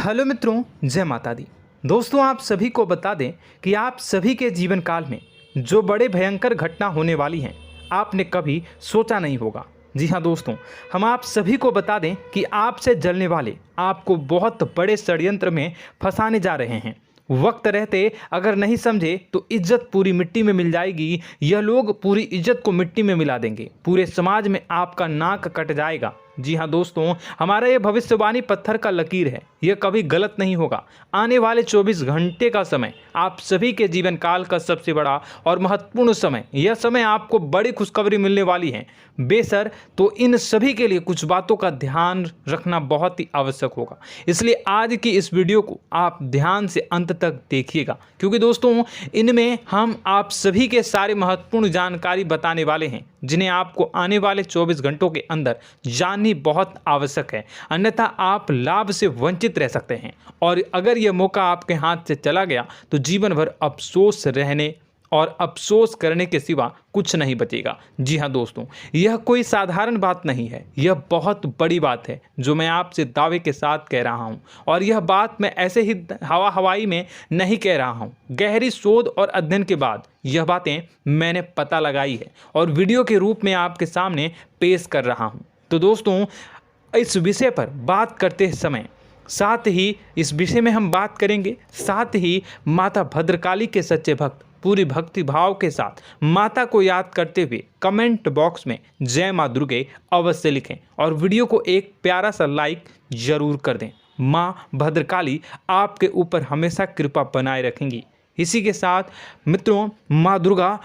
Hello मित्रों, जय माता दी। दोस्तों, आप सभी को बता दें कि आप सभी के जीवन काल में जो बड़े भयंकर घटना होने वाली हैं, आपने कभी सोचा नहीं होगा। जी हाँ दोस्तों, हम आप सभी को बता दें कि आपसे जलने वाले आपको बहुत बड़े षड्यंत्र में फंसाने जा रहे हैं। वक्त रहते अगर नहीं समझे तो इज्जत पूरी मिट्टी में मिल जाएगी। यह लोग पूरी इज्जत को मिट्टी में मिला देंगे। पूरे समाज में आपका नाक कट जाएगा। जी हाँ दोस्तों, हमारा ये भविष्यवाणी पत्थर का लकीर है, यह कभी गलत नहीं होगा। आने वाले 24 घंटे का समय आप सभी के जीवन काल का सबसे बड़ा और महत्वपूर्ण समय। यह समय आपको बड़ी खुशखबरी मिलने वाली है बेसर, तो इन सभी के लिए कुछ बातों का ध्यान रखना बहुत ही आवश्यक होगा। इसलिए आज की इस वीडियो को आप ध्यान से अंत तक देखिएगा, क्योंकि दोस्तों इनमें हम आप सभी के सारे महत्वपूर्ण जानकारी बताने वाले हैं, जिन्हें आपको आने वाले 24 घंटों के अंदर जाननी बहुत आवश्यक है। अन्यथा आप लाभ से वंचित रह सकते हैं, और अगर यह मौका आपके हाथ से चला गया तो जीवन भर अफसोस रहने और अफसोस करने के सिवा कुछ नहीं बचेगा। जी हाँ दोस्तों, यह कोई साधारण बात नहीं है, यह बहुत बड़ी बात है जो मैं आपसे दावे के साथ कह रहा हूँ। और यह बात मैं ऐसे ही हवाई में नहीं कह रहा हूँ। गहरी शोध और अध्ययन के बाद यह बातें मैंने पता लगाई है और वीडियो के रूप में आपके सामने पेश कर रहा हूँ। तो दोस्तों, इस विषय पर बात करते समय साथ ही इस विषय में हम बात करेंगे, साथ ही माता भद्रकाली के सच्चे भक्त पूरी भक्ति भाव के साथ माता को याद करते हुए कमेंट बॉक्स में जय माँ दुर्गे अवश्य लिखें और वीडियो को एक प्यारा सा लाइक जरूर कर दें। माँ भद्रकाली आपके ऊपर हमेशा कृपा बनाए रखेंगी। इसी के साथ मित्रों, माँ दुर्गा,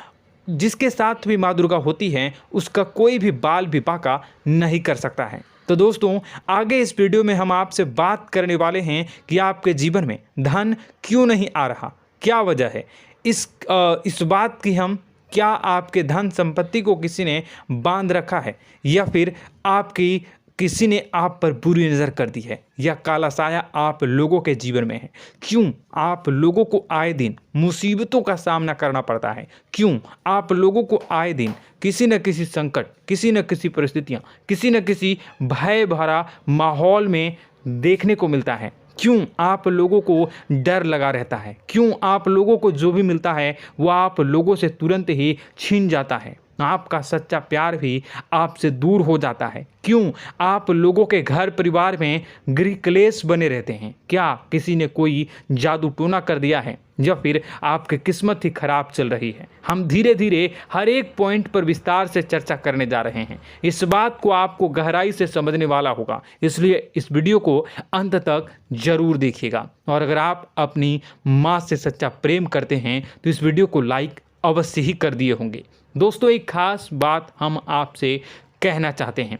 जिसके साथ भी माँ दुर्गा होती हैं, उसका कोई भी बाल भी बांका नहीं कर सकता है। तो दोस्तों, आगे इस वीडियो में हम आपसे बात करने वाले हैं कि आपके जीवन में धन क्यों नहीं आ रहा, क्या वजह है इस बात की। हम क्या आपके धन संपत्ति को किसी ने बांध रखा है, या फिर आपकी किसी ने आप पर बुरी नज़र कर दी है, या काला साया आप लोगों के जीवन में है। क्यों आप लोगों को आए दिन मुसीबतों का सामना करना पड़ता है, क्यों आप लोगों को आए दिन किसी न किसी संकट, किसी न किसी परिस्थितियाँ, किसी न किसी भय भरा माहौल में देखने को मिलता है। क्यों आप लोगों को डर लगा रहता है, क्यों आप लोगों को जो भी मिलता है वो आप लोगों से तुरंत ही छीन जाता है, आपका सच्चा प्यार भी आपसे दूर हो जाता है। क्यों आप लोगों के घर परिवार में गृह क्लेश बने रहते हैं। क्या किसी ने कोई जादू टोना कर दिया है, या फिर आपकी किस्मत ही खराब चल रही है। हम धीरे धीरे हर एक पॉइंट पर विस्तार से चर्चा करने जा रहे हैं। इस बात को आपको गहराई से समझने वाला होगा, इसलिए इस वीडियो को अंत तक जरूर देखिएगा। और अगर आप अपनी माँ से सच्चा प्रेम करते हैं तो इस वीडियो को लाइक अवश्य ही कर दिए होंगे। दोस्तों, एक खास बात हम आपसे कहना चाहते हैं।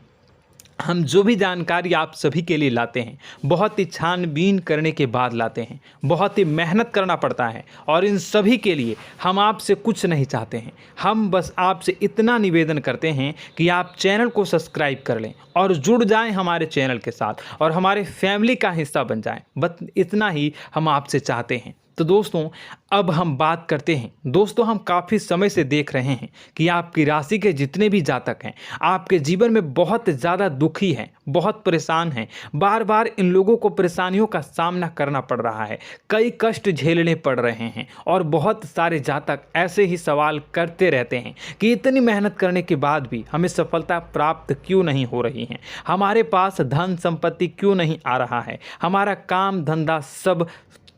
हम जो भी जानकारी आप सभी के लिए लाते हैं, बहुत ही छानबीन करने के बाद लाते हैं, बहुत ही मेहनत करना पड़ता है, और इन सभी के लिए हम आपसे कुछ नहीं चाहते हैं। हम बस आपसे इतना निवेदन करते हैं कि आप चैनल को सब्सक्राइब कर लें और जुड़ जाएं हमारे चैनल के साथ और हमारे फैमिली का हिस्सा बन जाएं। बस इतना ही हम आपसे चाहते हैं। तो दोस्तों, अब हम बात करते हैं। दोस्तों, हम काफ़ी समय से देख रहे हैं कि आपकी राशि के जितने भी जातक हैं, आपके जीवन में बहुत ज़्यादा दुखी हैं, बहुत परेशान हैं। बार बार इन लोगों को परेशानियों का सामना करना पड़ रहा है, कई कष्ट झेलने पड़ रहे हैं, और बहुत सारे जातक ऐसे ही सवाल करते रहते हैं कि इतनी मेहनत करने के बाद भी हमें सफलता प्राप्त क्यों नहीं हो रही है, हमारे पास धन संपत्ति क्यों नहीं आ रहा है, हमारा काम धंधा सब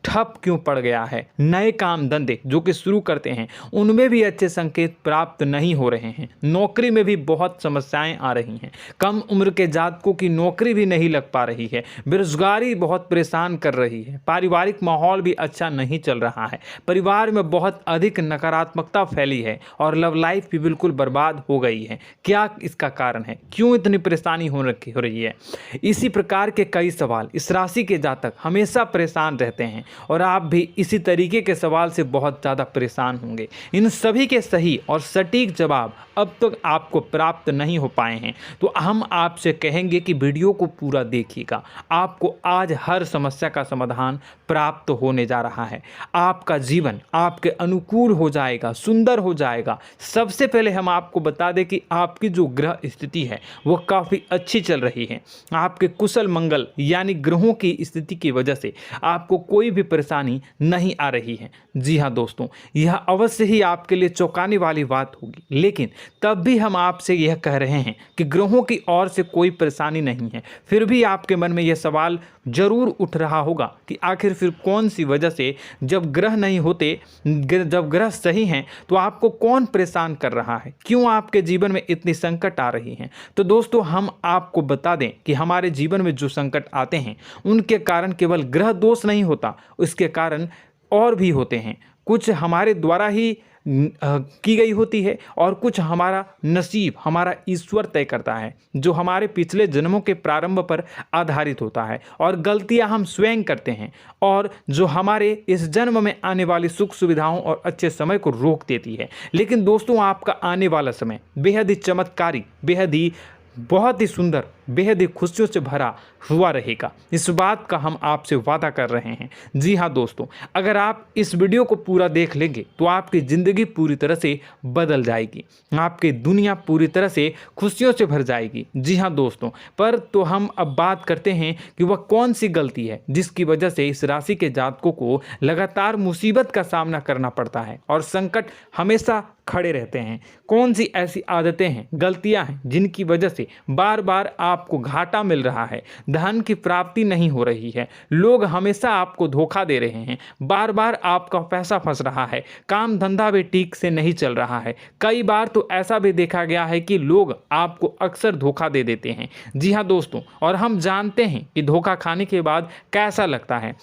ठप क्यों पड़ गया है, नए काम धंधे जो कि शुरू करते हैं उनमें भी अच्छे संकेत प्राप्त नहीं हो रहे हैं, नौकरी में भी बहुत समस्याएं आ रही हैं, कम उम्र के जातकों की नौकरी भी नहीं लग पा रही है, बेरोजगारी बहुत परेशान कर रही है, पारिवारिक माहौल भी अच्छा नहीं चल रहा है, परिवार में बहुत अधिक नकारात्मकता फैली है, और लव लाइफ भी बिल्कुल बर्बाद हो गई है। क्या इसका कारण है, क्यों इतनी परेशानी हो रही है? इसी प्रकार के कई सवाल इस राशि के जातक हमेशा परेशान रहते हैं, और आप भी इसी तरीके के सवाल से बहुत ज़्यादा परेशान होंगे। इन सभी के सही और सटीक जवाब अब तक आपको प्राप्त नहीं हो पाए हैं, तो हम आपसे कहेंगे कि वीडियो को पूरा देखिएगा। आपको आज हर समस्या का समाधान प्राप्त होने जा रहा है। आपका जीवन आपके अनुकूल हो जाएगा, सुंदर हो जाएगा। सबसे पहले हम आपको बता दें कि आपकी जो ग्रह स्थिति है वो काफ़ी अच्छी चल रही है। आपके कुशल मंगल यानी ग्रहों की स्थिति की वजह से आपको कोई भी परेशानी नहीं आ रही है। जी हाँ दोस्तों, यह अवश्य ही आपके लिए चौंकाने वाली बात होगी, लेकिन तब भी हम आपसे यह कह रहे हैं कि ग्रहों की ओर से कोई परेशानी नहीं है। फिर भी आपके मन में यह सवाल जरूर उठ रहा होगा कि आखिर फिर कौन सी वजह से, जब ग्रह नहीं होते, जब ग्रह सही हैं, तो आपको कौन परेशान कर रहा है, क्यों आपके जीवन में इतनी संकट आ रही हैं। तो दोस्तों, हम आपको बता दें कि हमारे जीवन में जो संकट आते हैं उनके कारण केवल ग्रह दोष नहीं होता, उसके कारण और भी होते हैं। कुछ हमारे द्वारा ही की गई होती है और कुछ हमारा नसीब, हमारा ईश्वर तय करता है, जो हमारे पिछले जन्मों के प्रारंभ पर आधारित होता है, और गलतियां हम स्वयं करते हैं, और जो हमारे इस जन्म में आने वाली सुख सुविधाओं और अच्छे समय को रोक देती है। लेकिन दोस्तों, आपका आने वाला समय बेहद ही चमत्कारी, बेहद ही बहुत ही सुंदर, बेहद ही खुशियों से भरा हुआ रहेगा। इस बात का हम आपसे वादा कर रहे हैं। जी हाँ दोस्तों, अगर आप इस वीडियो को पूरा देख लेंगे तो आपकी ज़िंदगी पूरी तरह से बदल जाएगी, आपकी दुनिया पूरी तरह से खुशियों से भर जाएगी। जी हाँ दोस्तों, पर तो हम अब बात करते हैं कि वह कौन सी गलती है जिसकी वजह से इस राशि के जातकों को लगातार मुसीबत का सामना करना पड़ता है और संकट हमेशा खड़े रहते हैं। कौन सी ऐसी आदतें हैं, गलतियां हैं जिनकी वजह से बार बार आपको घाटा मिल रहा है, धन की प्राप्ति नहीं हो रही है, लोग हमेशा आपको धोखा दे रहे हैं, बार बार आपका पैसा फंस रहा है, काम धंधा भी ठीक से नहीं चल रहा है। कई बार तो ऐसा भी देखा गया है कि लोग आपको अक्सर धोखा दे देते हैं। जी हाँ दोस्तों, और हम जानते हैं कि धोखा खाने के बाद कैसा लगता है।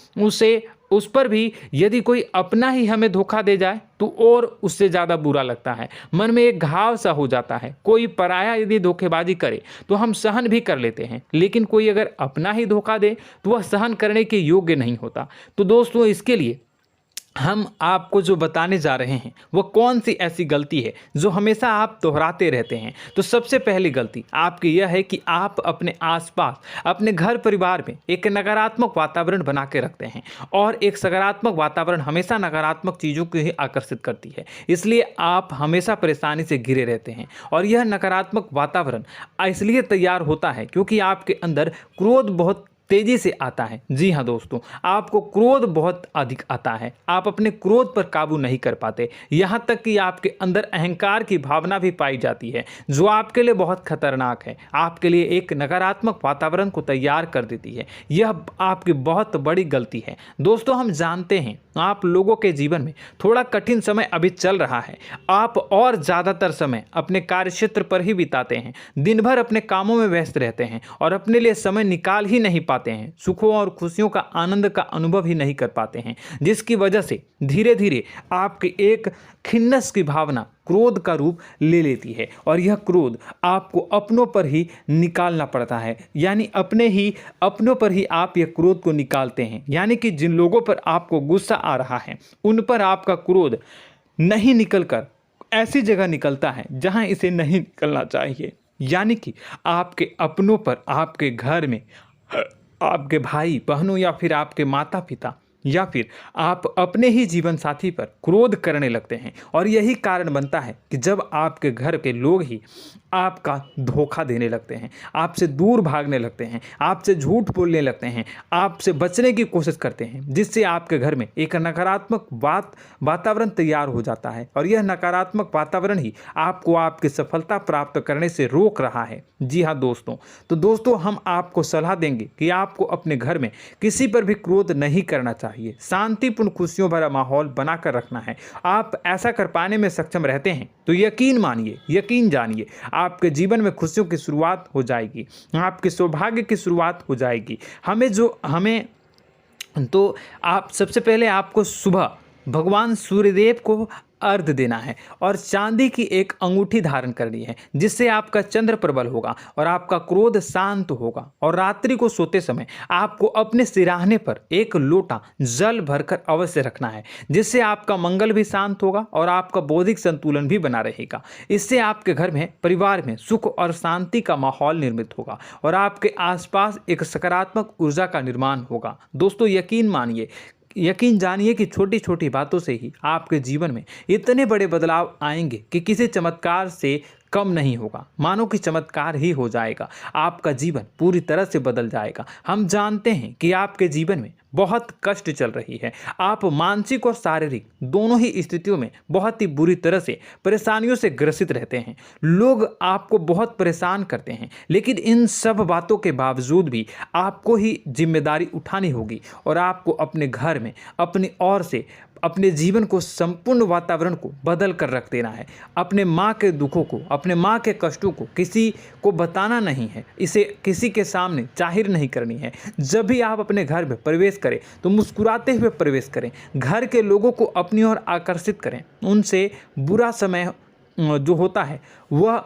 उस पर भी यदि कोई अपना ही हमें धोखा दे जाए तो और उससे ज़्यादा बुरा लगता है, मन में एक घाव सा हो जाता है। कोई पराया यदि धोखेबाजी करे तो हम सहन भी कर लेते हैं, लेकिन कोई अगर अपना ही धोखा दे तो वह सहन करने के योग्य नहीं होता। तो दोस्तों, इसके लिए हम आपको जो बताने जा रहे हैं वो कौन सी ऐसी गलती है जो हमेशा आप दोहराते रहते हैं। तो सबसे पहली गलती आपकी यह है कि आप अपने आसपास, अपने घर परिवार में एक नकारात्मक वातावरण बना के रखते हैं, और एक सकारात्मक वातावरण हमेशा नकारात्मक चीज़ों को ही आकर्षित करती है। इसलिए आप हमेशा परेशानी से घिरे रहते हैं, और यह नकारात्मक वातावरण इसलिए तैयार होता है क्योंकि आपके अंदर क्रोध बहुत तेजी से आता है। जी हाँ दोस्तों, आपको क्रोध बहुत अधिक आता है, आप अपने क्रोध पर काबू नहीं कर पाते, यहाँ तक कि आपके अंदर अहंकार की भावना भी पाई जाती है, जो आपके लिए बहुत खतरनाक है, आपके लिए एक नकारात्मक वातावरण को तैयार कर देती है। यह आपकी बहुत बड़ी गलती है। दोस्तों, हम जानते हैं आप लोगों के जीवन में थोड़ा कठिन समय अभी चल रहा है। आप और ज़्यादातर समय अपने कार्यक्षेत्र पर ही बिताते हैं, दिन भर अपने कामों में व्यस्त रहते हैं और अपने लिए समय निकाल ही नहीं पाते हैं, सुखों और खुशियों का आनंद का अनुभव ही नहीं कर पाते हैं, जिसकी वजह से धीरे धीरे आपकी एक खिन्नस की भावना क्रोध का रूप ले लेती है, और यह क्रोध आपको अपनों पर ही निकालना पड़ता है। यानी अपनों पर ही आप यह क्रोध को निकालते हैं। यानी कि जिन लोगों पर आपको गुस्सा आ रहा है उन पर आपका क्रोध नहीं निकलकर ऐसी जगह निकलता है जहां इसे नहीं निकलना चाहिए। यानी कि आपके अपनों पर, आपके घर में आपके भाई बहनों या फिर आपके माता पिता या फिर आप अपने ही जीवन साथी पर क्रोध करने लगते हैं, और यही कारण बनता है कि जब आपके घर के लोग ही आपका धोखा देने लगते हैं, आपसे दूर भागने लगते हैं, आपसे झूठ बोलने लगते हैं, आपसे बचने की कोशिश करते हैं, जिससे आपके घर में एक नकारात्मक वातावरण तैयार हो जाता है, और यह नकारात्मक वातावरण ही आपको आपकी सफलता प्राप्त करने से रोक रहा है। जी हाँ दोस्तों, तो दोस्तों, हम आपको सलाह देंगे कि आपको अपने घर में किसी पर भी क्रोध नहीं करना चाहिए, शांतिपूर्ण खुशियों भरा माहौल बनाकर रखना है। आप ऐसा कर पाने में सक्षम रहते हैं तो यकीन मानिए, यकीन जानिए, आपके जीवन में खुशियों की शुरुआत हो जाएगी, आपके सौभाग्य की शुरुआत हो जाएगी। आप सबसे पहले आपको सुबह भगवान सूर्यदेव को अर्घ देना है और चांदी की एक अंगूठी धारण करनी है, जिससे आपका चंद्र प्रबल होगा और आपका क्रोध शांत होगा। और रात्रि को सोते समय आपको अपने सिरहाने पर एक लोटा जल भरकर अवश्य रखना है, जिससे आपका मंगल भी शांत होगा और आपका बौद्धिक संतुलन भी बना रहेगा। इससे आपके घर में, परिवार में सुख और शांति का माहौल निर्मित होगा और आपके आसपास एक सकारात्मक ऊर्जा का निर्माण होगा। दोस्तों यकीन जानिए कि छोटी छोटी बातों से ही आपके जीवन में इतने बड़े बदलाव आएंगे कि किसी चमत्कार से कम नहीं होगा। मानो कि चमत्कार ही हो जाएगा, आपका जीवन पूरी तरह से बदल जाएगा। हम जानते हैं कि आपके जीवन में बहुत कष्ट चल रही है, आप मानसिक और शारीरिक दोनों ही स्थितियों में बहुत ही बुरी तरह से परेशानियों से ग्रसित रहते हैं। लोग आपको बहुत परेशान करते हैं, लेकिन इन सब बातों के बावजूद भी आपको ही जिम्मेदारी उठानी होगी और आपको अपने घर में अपनी ओर से अपने जीवन को, संपूर्ण वातावरण को बदल कर रख देना है। अपने माँ के दुखों को, अपने माँ के कष्टों को किसी को बताना नहीं है, इसे किसी के सामने जाहिर नहीं करनी है। जब भी आप अपने घर में प्रवेश करें तो मुस्कुराते हुए प्रवेश करें, घर के लोगों को अपनी ओर आकर्षित करें। उनसे बुरा समय जो होता है वह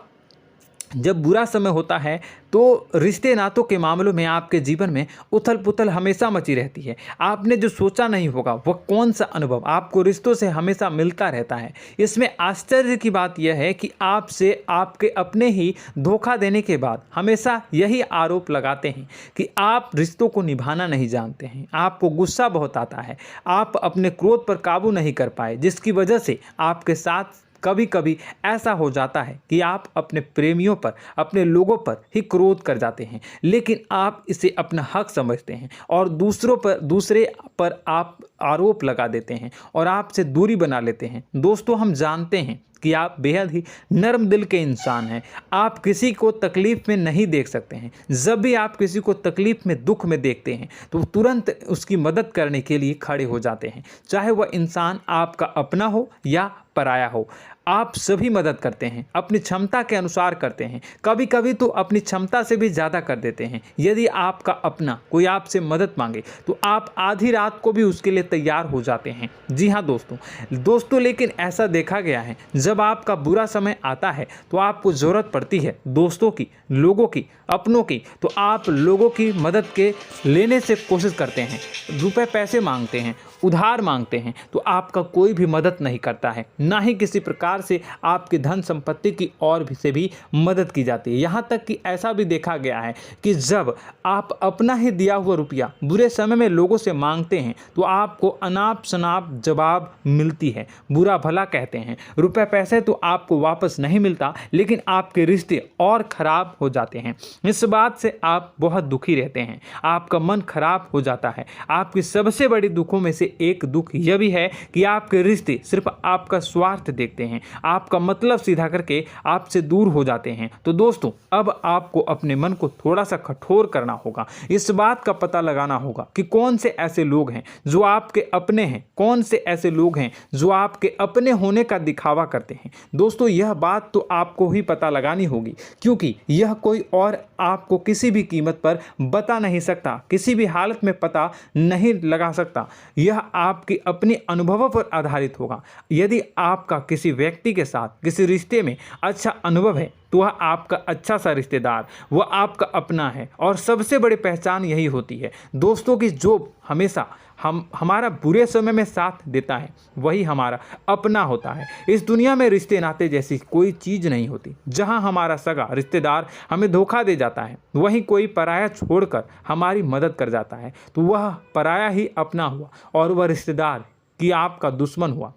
जब बुरा समय होता है तो रिश्ते नातों के मामलों में आपके जीवन में उथल पुथल हमेशा मची रहती है। आपने जो सोचा नहीं होगा वह कौन सा अनुभव आपको रिश्तों से हमेशा मिलता रहता है। इसमें आश्चर्य की बात यह है कि आपसे आपके अपने ही धोखा देने के बाद हमेशा यही आरोप लगाते हैं कि आप रिश्तों को निभाना नहीं जानते हैं, आपको गुस्सा बहुत आता है, आप अपने क्रोध पर काबू नहीं कर पाए, जिसकी वजह से आपके साथ कभी कभी ऐसा हो जाता है कि आप अपने प्रेमियों पर, अपने लोगों पर ही क्रोध कर जाते हैं, लेकिन आप इसे अपना हक समझते हैं और दूसरे पर आप आरोप लगा देते हैं और आपसे दूरी बना लेते हैं। दोस्तों हम जानते हैं कि आप बेहद ही नर्म दिल के इंसान हैं। आप किसी को तकलीफ़ में नहीं देख सकते हैं। जब भी आप किसी को तकलीफ़ में, दुख में देखते हैं तो तुरंत उसकी मदद करने के लिए खड़े हो जाते हैं, चाहे वह इंसान आपका अपना हो या पराया हो। आप सभी मदद करते हैं, अपनी क्षमता के अनुसार करते हैं, कभी कभी तो अपनी क्षमता से भी ज़्यादा कर देते हैं। यदि आपका अपना कोई आपसे मदद मांगे तो आप आधी रात को भी उसके लिए तैयार हो जाते हैं। जी हाँ दोस्तों, लेकिन ऐसा देखा गया है जब आपका बुरा समय आता है तो आपको ज़रूरत पड़ती है दोस्तों की, लोगों की, अपनों की, तो आप लोगों की मदद के लेने से कोशिश करते हैं, रुपए पैसे मांगते हैं, उधार मांगते हैं, तो आपका कोई भी मदद नहीं करता है, ना ही किसी प्रकार से आपकी धन संपत्ति की और भी से भी मदद की जाती है। यहाँ तक कि ऐसा भी देखा गया है कि जब आप अपना ही दिया हुआ रुपया बुरे समय में लोगों से मांगते हैं तो आपको अनाप शनाप जवाब मिलती है, बुरा भला कहते हैं। रुपए पैसे तो आपको वापस नहीं मिलता, लेकिन आपके रिश्ते और खराब हो जाते हैं। इस बात से आप बहुत दुखी रहते हैं, आपका मन खराब हो जाता है। आपकी सबसे बड़ी दुखों में से एक दुख यह भी है कि आपके रिश्ते सिर्फ आपका स्वार्थ देखते हैं, आपका मतलब सीधा करके आपसे दूर हो जाते हैं। तो दोस्तों अब आपको अपने मन को थोड़ा सा कठोर करना होगा, इस बात का पता लगाना होगा कि कौन से ऐसे लोग हैं जो आपके अपने हैं, कौन से ऐसे लोग हैं जो आपके अपने होने का दिखावा करते हैं। दोस्तों यह बात तो आपको ही पता लगानी होगी, क्योंकि यह कोई और आपको किसी भी कीमत पर बता नहीं सकता, किसी भी हालत में पता नहीं लगा सकता। यह आपके अपने अनुभवों पर आधारित होगा। यदि आपका किसी व्यक्ति के साथ किसी रिश्ते में अच्छा अनुभव है तो वह आपका अच्छा सा रिश्तेदार, वह आपका अपना है, और सबसे बड़ी पहचान यही होती है दोस्तों की जो हमेशा हमारा बुरे समय में साथ देता है वही हमारा अपना होता है। इस दुनिया में रिश्ते नाते जैसी कोई चीज़ नहीं होती। जहां हमारा सगा रिश्तेदार हमें धोखा दे जाता है, वहीं कोई पराया छोड़कर हमारी मदद कर जाता है तो वह पराया ही अपना हुआ और वह रिश्तेदार कि आपका दुश्मन हुआ।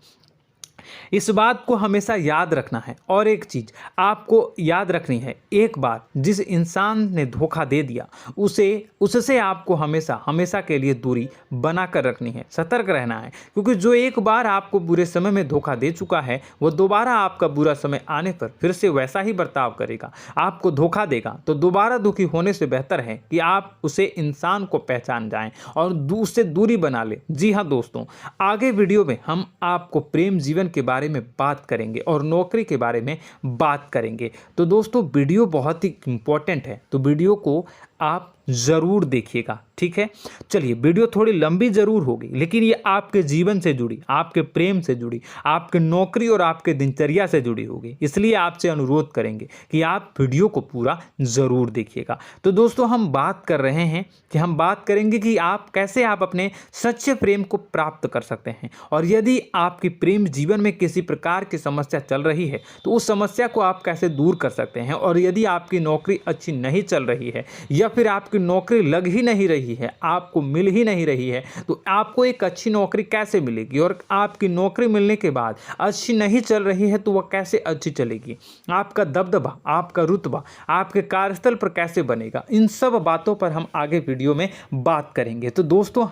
इस बात को हमेशा याद रखना है। और एक चीज़ आपको याद रखनी है, एक बार जिस इंसान ने धोखा दे दिया उससे आपको हमेशा के लिए दूरी बना कर रखनी है, सतर्क रहना है, क्योंकि जो एक बार आपको बुरे समय में धोखा दे चुका है वो दोबारा आपका बुरा समय आने पर फिर से वैसा ही बर्ताव करेगा, आपको धोखा देगा। तो दोबारा दुखी होने से बेहतर है कि आप उसे इंसान को पहचान जाएं और उससे दूरी बना लें। जी हाँ दोस्तों, आगे वीडियो में हम आपको प्रेम जीवन के बारे में बात करेंगे और नौकरी के बारे में बात करेंगे। तो दोस्तों वीडियो बहुत ही इम्पोर्टेंट है, तो वीडियो को आप ज़रूर देखिएगा, ठीक है। चलिए, वीडियो थोड़ी लंबी ज़रूर होगी, लेकिन ये आपके जीवन से जुड़ी, आपके प्रेम से जुड़ी, आपके नौकरी और आपके दिनचर्या से जुड़ी होगी, इसलिए आपसे अनुरोध करेंगे कि आप वीडियो को पूरा ज़रूर देखिएगा। तो दोस्तों, हम बात कर रहे हैं कि हम बात करेंगे कि आप कैसे आप अपने सच्चे प्रेम को प्राप्त कर सकते हैं, और यदि आपकी प्रेम जीवन में किसी प्रकार की समस्या चल रही है तो उस समस्या को आप कैसे दूर कर सकते हैं, और यदि आपकी नौकरी अच्छी नहीं चल रही है या फिर आपकी नौकरी लग ही नहीं रही है, आपको मिल ही नहीं रही है, तो आपको एक अच्छी नौकरी कैसे मिलेगी, और आपकी नौकरी मिलने के बाद अच्छी नहीं चल रही है तो वह कैसे अच्छी चलेगी, आपका दबदबा, आपका रुतबा आपके कार्यस्थल पर कैसे बनेगा, इन सब बातों पर हम आगे वीडियो में बात करेंगे। तो दोस्तों,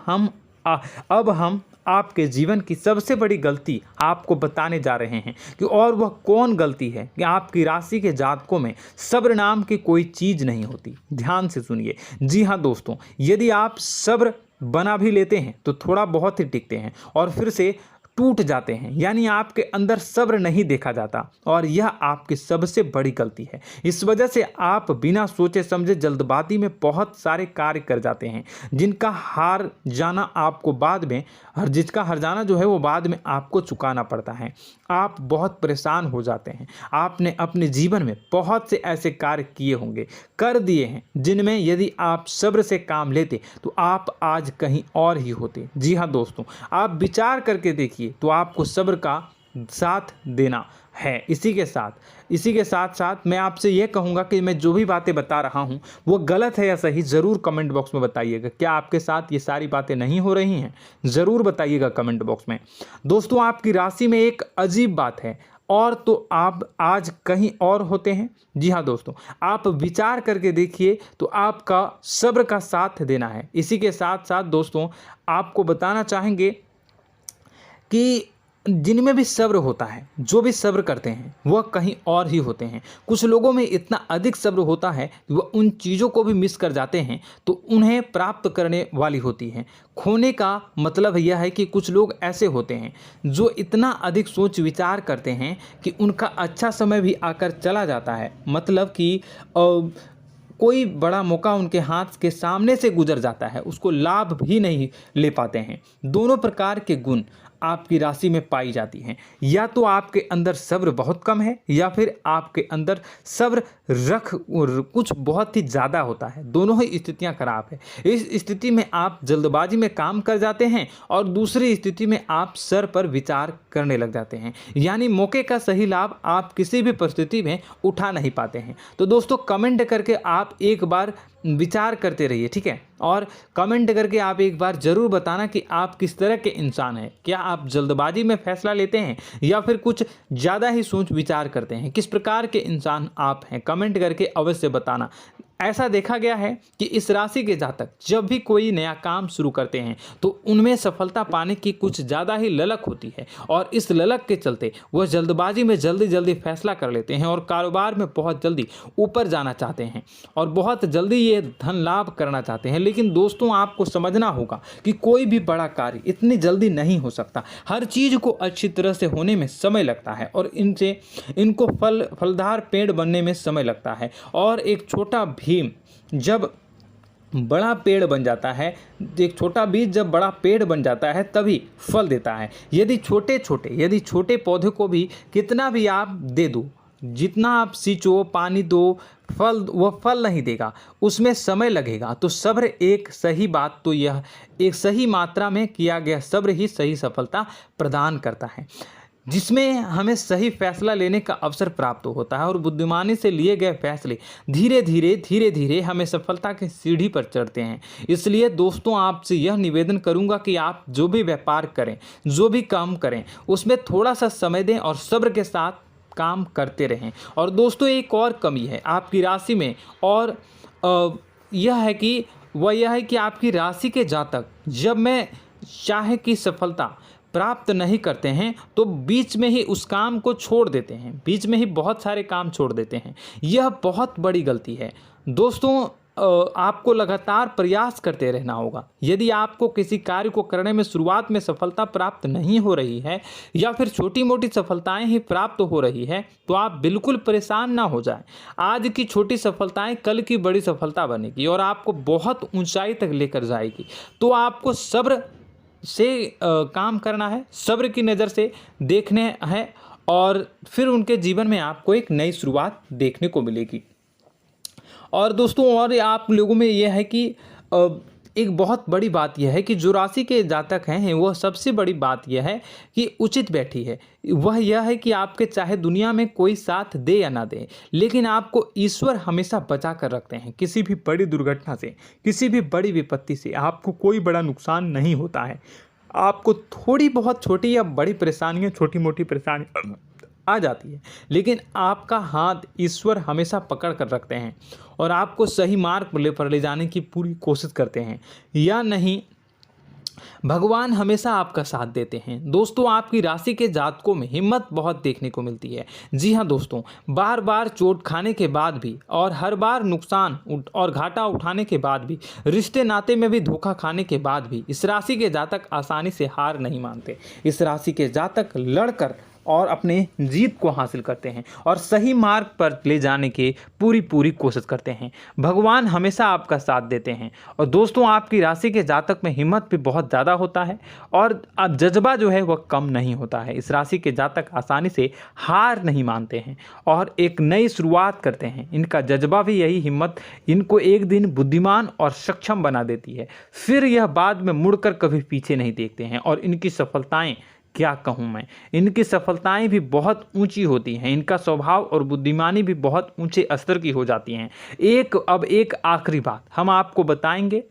अब हम आपके जीवन की सबसे बड़ी गलती आपको बताने जा रहे हैं कि और वह कौन गलती है कि आपकी राशि के जातकों में सब्र नाम की कोई चीज़ नहीं होती। ध्यान से सुनिए। जी हाँ दोस्तों, यदि आप सब्र बना भी लेते हैं तो थोड़ा बहुत ही टिकते हैं और फिर से टूट जाते हैं, यानी आपके अंदर सब्र नहीं देखा जाता, और यह आपकी सबसे बड़ी गलती है। इस वजह से आप बिना सोचे समझे जल्दबाजी में बहुत सारे कार्य कर जाते हैं, जिनका हार जाना आपको बाद में जिसका हर जाना जो है वो बाद में आपको चुकाना पड़ता है। आप बहुत परेशान हो जाते हैं। आपने अपने जीवन में बहुत से ऐसे कार्य किए होंगे, कर दिए हैं, जिनमें यदि आप सब्र से काम लेते तो आप आज कहीं और ही होते। जी हाँ दोस्तों, आप विचार करके देखिए तो आपको सब्र का साथ देना है। इसी के साथ साथ मैं आपसे ये कहूँगा कि मैं जो भी बातें बता रहा हूँ वो गलत है या सही, ज़रूर कमेंट बॉक्स में बताइएगा। क्या आपके साथ ये सारी बातें नहीं हो रही हैं? ज़रूर बताइएगा कमेंट बॉक्स में। दोस्तों, आपकी राशि में एक अजीब बात है, और तो आप आज कहीं और होते हैं। जी हाँ दोस्तों, आप विचार करके देखिए तो आपका सब्र का साथ देना है। इसी के साथ साथ दोस्तों, आपको बताना चाहेंगे कि जिनमें भी सब्र होता है, जो भी सब्र करते हैं, वह कहीं और ही होते हैं। कुछ लोगों में इतना अधिक सब्र होता है कि वह उन चीज़ों को भी मिस कर जाते हैं तो उन्हें प्राप्त करने वाली होती हैं। खोने का मतलब यह है कि कुछ लोग ऐसे होते हैं जो इतना अधिक सोच विचार करते हैं कि उनका अच्छा समय भी आकर चला जाता है, मतलब कि कोई बड़ा मौका उनके हाथ के सामने से गुजर जाता है, उसको लाभ भी नहीं ले पाते हैं। दोनों प्रकार के गुण आपकी राशि में पाई जाती हैं। या तो आपके अंदर सब्र बहुत कम है, या फिर आपके अंदर सब्र रख कुछ बहुत ही ज़्यादा होता है। दोनों ही स्थितियां खराब है। इस स्थिति में आप जल्दबाजी में काम कर जाते हैं, और दूसरी स्थिति में आप सर पर विचार करने लग जाते हैं, यानी मौके का सही लाभ आप किसी भी परिस्थिति में उठा नहीं पाते हैं। तो दोस्तों, कमेंट करके आप एक बार विचार करते रहिए, ठीक है, और कमेंट करके आप एक बार ज़रूर बताना कि आप किस तरह के इंसान हैं। क्या आप जल्दबाजी में फैसला लेते हैं या फिर कुछ ज़्यादा ही सोच विचार करते हैं? किस प्रकार के इंसान आप हैं, कमेंट करके अवश्य बताना। ऐसा देखा गया है कि इस राशि के जातक जब भी कोई नया काम शुरू करते हैं तो उनमें सफलता पाने की कुछ ज़्यादा ही ललक होती है, और इस ललक के चलते वह जल्दबाजी में जल्दी फैसला कर लेते हैं और कारोबार में बहुत जल्दी ऊपर जाना चाहते हैं और बहुत जल्दी ये धन लाभ करना चाहते हैं। लेकिन दोस्तों, आपको समझना होगा कि कोई भी बड़ा कार्य इतनी जल्दी नहीं हो सकता। हर चीज़ को अच्छी तरह से होने में समय लगता है, और इनको फलदार पेड़ बनने में समय लगता है। और एक छोटा भीम जब बड़ा पेड़ बन जाता है, एक छोटा बीज जब बड़ा पेड़ बन जाता है तभी फल देता है। यदि छोटे पौधे को भी कितना भी आप दे दो, जितना आप सींचो, पानी दो, वह फल नहीं देगा, उसमें समय लगेगा। तो सब्र एक सही बात, तो यह एक सही मात्रा में किया गया सब्र ही सही सफलता प्रदान करता है, जिसमें हमें सही फैसला लेने का अवसर प्राप्त होता है, और बुद्धिमानी से लिए गए फैसले धीरे धीरे हमें सफलता की सीढ़ी पर चढ़ते हैं। इसलिए दोस्तों, आपसे यह निवेदन करूंगा कि आप जो भी व्यापार करें, जो भी काम करें, उसमें थोड़ा सा समय दें और सब्र के साथ काम करते रहें। और दोस्तों, एक और कमी है आपकी राशि में, और यह है कि आपकी राशि के जातक जब मैं चाहे कि सफलता प्राप्त नहीं करते हैं तो बीच में ही उस काम को छोड़ देते हैं, बीच में ही बहुत सारे काम छोड़ देते हैं। यह बहुत बड़ी गलती है दोस्तों। आपको लगातार प्रयास करते रहना होगा। यदि आपको किसी कार्य को करने में शुरुआत में सफलता प्राप्त नहीं हो रही है या फिर छोटी मोटी सफलताएं ही प्राप्त हो रही है तो आप बिल्कुल परेशान ना हो जाएं। आज की छोटी सफलताएं कल की बड़ी सफलता बनेगी और आपको बहुत ऊंचाई तक लेकर जाएगी। तो आपको सब्र से काम करना है, सब्र की नज़र से देखने हैं और फिर उनके जीवन में आपको एक नई शुरुआत देखने को मिलेगी। और दोस्तों और आप लोगों में यह है कि एक बहुत बड़ी बात यह है कि जो राशि के जातक हैं वह सबसे बड़ी बात यह है कि उचित बैठी है। वह यह है कि आपके चाहे दुनिया में कोई साथ दे या ना दे, लेकिन आपको ईश्वर हमेशा बचा कर रखते हैं। किसी भी बड़ी दुर्घटना से, किसी भी बड़ी विपत्ति से आपको कोई बड़ा नुकसान नहीं होता है। आपको थोड़ी बहुत छोटी या बड़ी परेशानियाँ, छोटी मोटी परेशानी आ जाती है, लेकिन आपका हाथ ईश्वर हमेशा पकड़ कर रखते हैं और आपको सही मार्ग पर ले जाने की पूरी कोशिश करते हैं। या नहीं, भगवान हमेशा आपका साथ देते हैं। दोस्तों आपकी राशि के जातकों में हिम्मत बहुत देखने को मिलती है। जी हाँ दोस्तों, बार बार चोट खाने के बाद भी और हर बार नुकसान और घाटा उठाने के बाद भी, रिश्ते नाते में भी धोखा खाने के बाद भी इस राशि के जातक आसानी से हार नहीं मानते। इस राशि के जातक लड़कर और अपने जीत को हासिल करते हैं और सही मार्ग पर ले जाने की पूरी कोशिश करते हैं। भगवान हमेशा आपका साथ देते हैं। और दोस्तों आपकी राशि के जातक में हिम्मत भी बहुत ज़्यादा होता है और अब जज्बा जो है वह कम नहीं होता है। इस राशि के जातक आसानी से हार नहीं मानते हैं और एक नई शुरुआत करते हैं। इनका जज्बा भी यही हिम्मत इनको एक दिन बुद्धिमान और सक्षम बना देती है। फिर यह बाद में मुड़कर कभी पीछे नहीं देखते हैं और इनकी सफलताएं, क्या कहूँ मैं, इनकी सफलताएं भी बहुत ऊंची होती हैं। इनका स्वभाव और बुद्धिमानी भी बहुत ऊंचे स्तर की हो जाती हैं। अब एक आखिरी बात हम आपको बताएंगे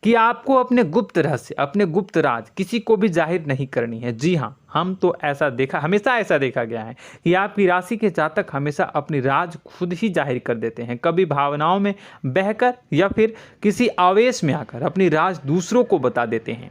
कि आपको अपने गुप्त रहस्य, अपने गुप्त राज किसी को भी जाहिर नहीं करनी है। जी हाँ, हम तो हमेशा ऐसा देखा गया है कि आपकी राशि के जातक हमेशा अपनी राज खुद ही जाहिर कर देते हैं। कभी भावनाओं में बहकर या फिर किसी आवेश में आकर अपनी राज दूसरों को बता देते हैं,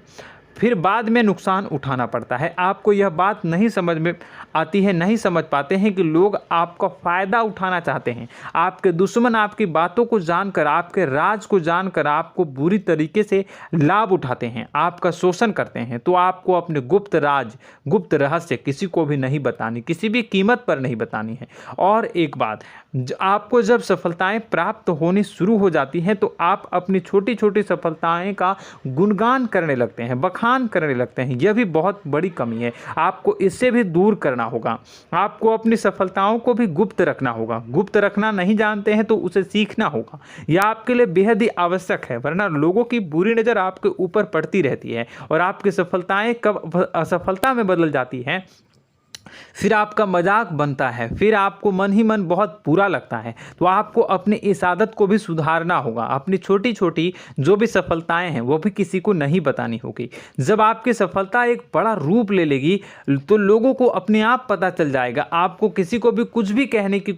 फिर बाद में नुकसान उठाना पड़ता है। आपको यह बात नहीं समझ में आती है, नहीं समझ पाते हैं कि लोग आपका फ़ायदा उठाना चाहते हैं। आपके दुश्मन आपकी बातों को जानकर, आपके राज को जानकर आपको बुरी तरीके से लाभ उठाते हैं, आपका शोषण करते हैं। तो आपको अपने गुप्त राज, गुप्त रहस्य किसी को भी नहीं बतानी, किसी भी कीमत पर नहीं बतानी है। और एक बात, आपको जब सफलताएं प्राप्त होनी शुरू हो जाती हैं तो आप अपनी छोटी छोटी सफलताएं का गुणगान करने लगते हैं, बखान करने लगते हैं। यह भी बहुत बड़ी कमी है, आपको इससे भी दूर करना होगा। आपको अपनी सफलताओं को भी गुप्त रखना होगा। गुप्त रखना नहीं जानते हैं तो उसे सीखना होगा। यह आपके लिए बेहद ही आवश्यक है, वरना लोगों की बुरी नज़र आपके ऊपर पड़ती रहती है और आपकी सफलताएं कब असफलता में बदल जाती हैं, फिर आपका मजाक बनता है, फिर आपको मन ही मन बहुत बुरा लगता है। तो आपको अपनी इस आदत को भी सुधारना होगा। अपनी छोटी छोटी जो भी सफलताएं हैं वो भी किसी को नहीं बतानी होगी। जब आपकी सफलता एक बड़ा रूप ले लेगी तो लोगों को अपने आप पता चल जाएगा। आपको किसी को भी कुछ भी कहने की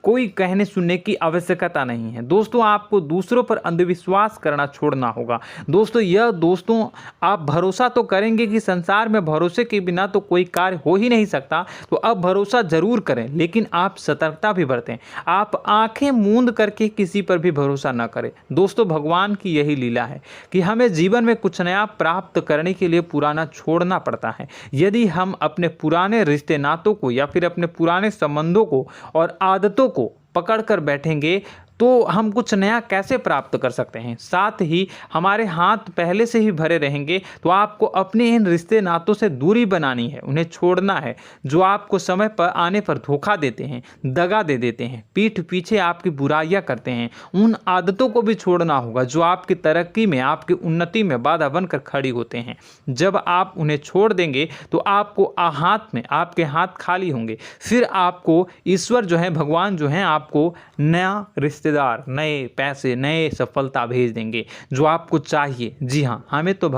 कोई कहने सुनने की आवश्यकता नहीं है। दोस्तों आपको दूसरों पर अंधविश्वास करना छोड़ना होगा। दोस्तों आप भरोसा तो करेंगे कि संसार में भरोसे के बिना तो कोई कार्य हो ही नहीं सकता, तो अब भरोसा जरूर करें, लेकिन आप सतर्कता भी बरतें। आप आंखें मूंद करके किसी पर भी भरोसा न करें। दोस्तों भगवान की यही लीला है कि हमें जीवन में कुछ नया प्राप्त करने के लिए पुराना छोड़ना पड़ता है। यदि हम अपने पुराने रिश्ते नातों को या फिर अपने पुराने संबंधों को और आदतों को पकड़ कर बैठेंगे तो हम कुछ नया कैसे प्राप्त कर सकते हैं। साथ ही हमारे हाथ पहले से ही भरे रहेंगे। तो आपको अपने इन रिश्ते नातों से दूरी बनानी है, उन्हें छोड़ना है जो आपको समय पर आने पर धोखा देते हैं, दगा दे देते हैं, पीठ पीछे आपकी बुराइयां करते हैं। उन आदतों को भी छोड़ना होगा जो आपकी तरक्की में, आपकी उन्नति में बाधा बनकर खड़ी होते हैं। जब आप उन्हें छोड़ देंगे तो आपको आपके हाथ खाली होंगे। फिर आपको ईश्वर जो है, भगवान जो है, आपको नया रिश्तेदार, नए पैसे, नए सफलता भेज देंगे जो आपको चाहिए। जी हाँ, हमेशा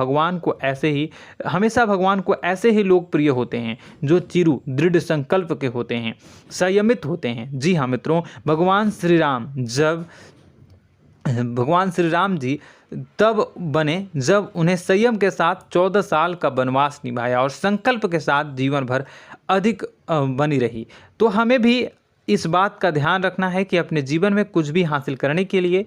भगवान को ऐसे ही लोग प्रिय होते हैं जो चिरु दृढ़ संकल्प के होते हैं, संयमित होते हैं। जी हाँ मित्रों, भगवान श्री राम जी तब बने जब उन्हें संयम के साथ 14 साल का वनवास निभाया और संकल्प के साथ जीवन भर अधिक बनी रही। तो हमें भी इस बात का ध्यान रखना है कि अपने जीवन में कुछ भी हासिल करने के लिए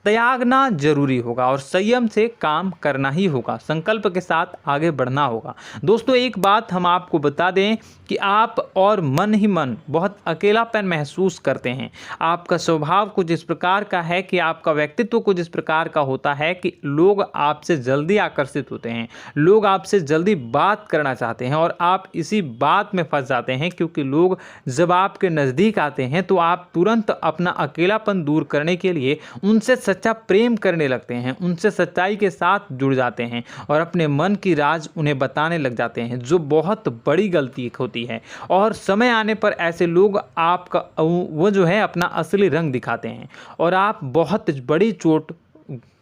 त्यागना जरूरी होगा और संयम से काम करना ही होगा। संकल्प के साथ आगे बढ़ना होगा। दोस्तों एक बात हम आपको बता दें कि आप और मन ही मन बहुत अकेलापन महसूस करते हैं। आपका स्वभाव कुछ इस प्रकार का है कि आपका व्यक्तित्व कुछ इस प्रकार का होता है कि लोग आपसे जल्दी आकर्षित होते हैं, लोग आपसे जल्दी बात करना चाहते हैं और आप इसी बात में फंस जाते हैं, क्योंकि लोग जब आपके नज़दीक आते हैं तो आप तुरंत अपना अकेलापन दूर करने के लिए उनसे सच्चा प्रेम करने लगते हैं, उनसे सच्चाई के साथ जुड़ जाते हैं और अपने मन की राज उन्हें बताने लग जाते हैं, जो बहुत बड़ी गलती होती है। और समय आने पर ऐसे लोग आपका वो जो है अपना असली रंग दिखाते हैं और आप बहुत बड़ी चोट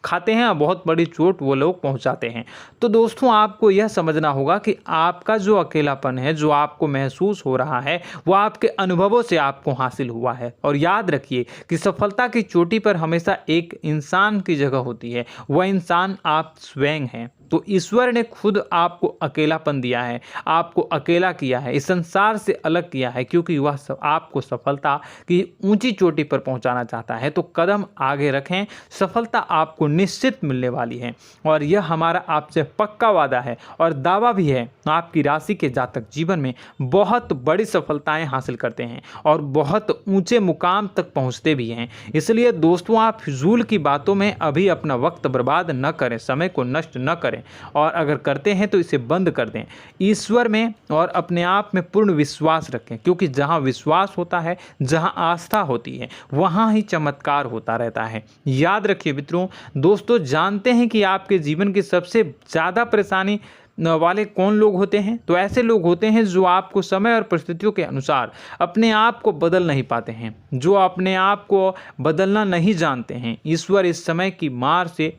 खाते हैं और बहुत बड़ी चोट वो लोग पहुंचाते हैं। तो दोस्तों आपको यह समझना होगा कि आपका जो अकेलापन है, जो आपको महसूस हो रहा है, वो आपके अनुभवों से आपको हासिल हुआ है। और याद रखिए कि सफलता की चोटी पर हमेशा एक इंसान की जगह होती है, वह इंसान आप स्वयं हैं। तो ईश्वर ने खुद आपको अकेलापन दिया है, आपको अकेला किया है, इस संसार से अलग किया है, क्योंकि वह आपको सफलता की ऊंची चोटी पर पहुंचाना चाहता है। तो कदम आगे रखें, सफलता आपको निश्चित मिलने वाली है और यह हमारा आपसे पक्का वादा है और दावा भी है। आपकी राशि के जातक जीवन में बहुत बड़ी सफलताएं हासिल करते हैं और बहुत ऊंचे मुकाम तक पहुंचते भी हैं। इसलिए दोस्तों आप फिजूल की बातों में अभी अपना वक्त बर्बाद न करें, समय को नष्ट न करें और अगर करते हैं तो इसे बंद कर दें। ईश्वर में और अपने आप में पूर्ण विश्वास रखें, क्योंकि जहां विश्वास होता है, जहां आस्था होती है, वहां ही चमत्कार होता रहता है। याद रखिए मित्रों, दोस्तों जानते हैं कि आपके जीवन की सबसे ज़्यादा परेशानी वाले कौन लोग होते हैं? तो ऐसे लोग होते हैं जो आपको समय और परिस्थितियों के अनुसार अपने आप को बदल नहीं पाते हैं, जो अपने आप को बदलना नहीं जानते हैं। ईश्वर इस समय की मार से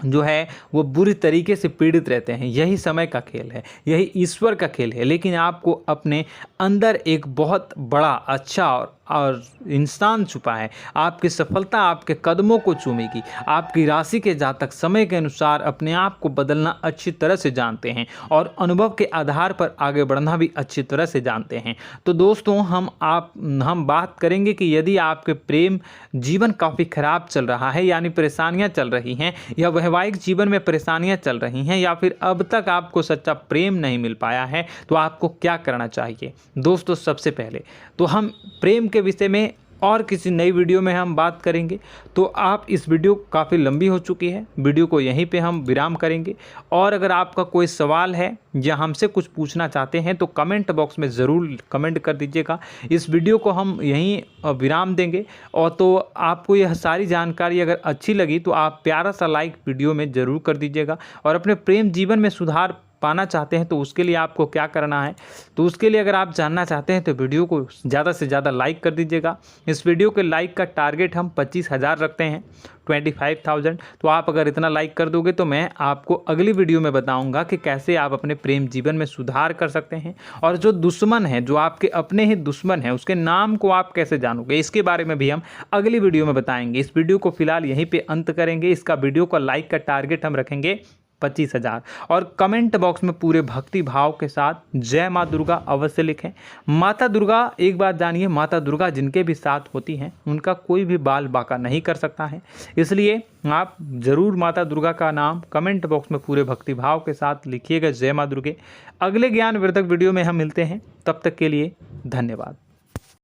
जो है वो बुरी तरीके से पीड़ित रहते हैं। यही समय का खेल है, यही ईश्वर का खेल है। लेकिन आपको अपने अंदर एक बहुत बड़ा अच्छा और इंसान छुपा है। आपकी सफलता आपके कदमों को चूमेगी। आपकी राशि के जातक समय के अनुसार अपने आप को बदलना अच्छी तरह से जानते हैं और अनुभव के आधार पर आगे बढ़ना भी अच्छी तरह से जानते हैं। तो दोस्तों हम बात करेंगे कि यदि आपके प्रेम जीवन काफ़ी खराब चल रहा है, यानी परेशानियां चल रही हैं, या वैवाहिक जीवन में परेशानियां चल रही हैं, या फिर अब तक आपको सच्चा प्रेम नहीं मिल पाया है, तो आपको क्या करना चाहिए? दोस्तों सबसे पहले तो हम प्रेम के विषय में और किसी नई वीडियो में हम बात करेंगे। तो आप इस वीडियो काफ़ी लंबी हो चुकी है, वीडियो को यहीं पे हम विराम करेंगे। और अगर आपका कोई सवाल है या हमसे कुछ पूछना चाहते हैं तो कमेंट बॉक्स में ज़रूर कमेंट कर दीजिएगा। इस वीडियो को हम यहीं विराम देंगे। और तो आपको यह सारी जानकारी अगर अच्छी लगी तो आप प्यारा सा लाइक वीडियो में ज़रूर कर दीजिएगा। और अपने प्रेम जीवन में सुधार पाना चाहते हैं तो उसके लिए आपको क्या करना है, तो उसके लिए अगर आप जानना चाहते हैं तो वीडियो को ज़्यादा से ज़्यादा लाइक कर दीजिएगा। इस वीडियो के लाइक का टारगेट हम 25,000 रखते हैं, 25,000। तो आप अगर इतना लाइक कर दोगे तो मैं आपको अगली वीडियो में बताऊंगा कि कैसे आप अपने प्रेम जीवन में सुधार कर सकते हैं। और जो दुश्मन है, जो आपके अपने ही दुश्मन है, उसके नाम को आप कैसे जानोगे, इसके बारे में भी हम अगली वीडियो में बताएंगे। इस वीडियो को फिलहाल यहीं पे अंत करेंगे। इसका वीडियो का लाइक का टारगेट हम रखेंगे 25,000। और कमेंट बॉक्स में पूरे भक्ति भाव के साथ जय माँ दुर्गा अवश्य लिखें। माता दुर्गा, एक बात जानिए, माता दुर्गा जिनके भी साथ होती हैं उनका कोई भी बाल बाका नहीं कर सकता है। इसलिए आप ज़रूर माता दुर्गा का नाम कमेंट बॉक्स में पूरे भक्ति भाव के साथ लिखिएगा, जय माँ दुर्गे। अगले ज्ञानवर्धक वीडियो में हम मिलते हैं, तब तक के लिए धन्यवाद।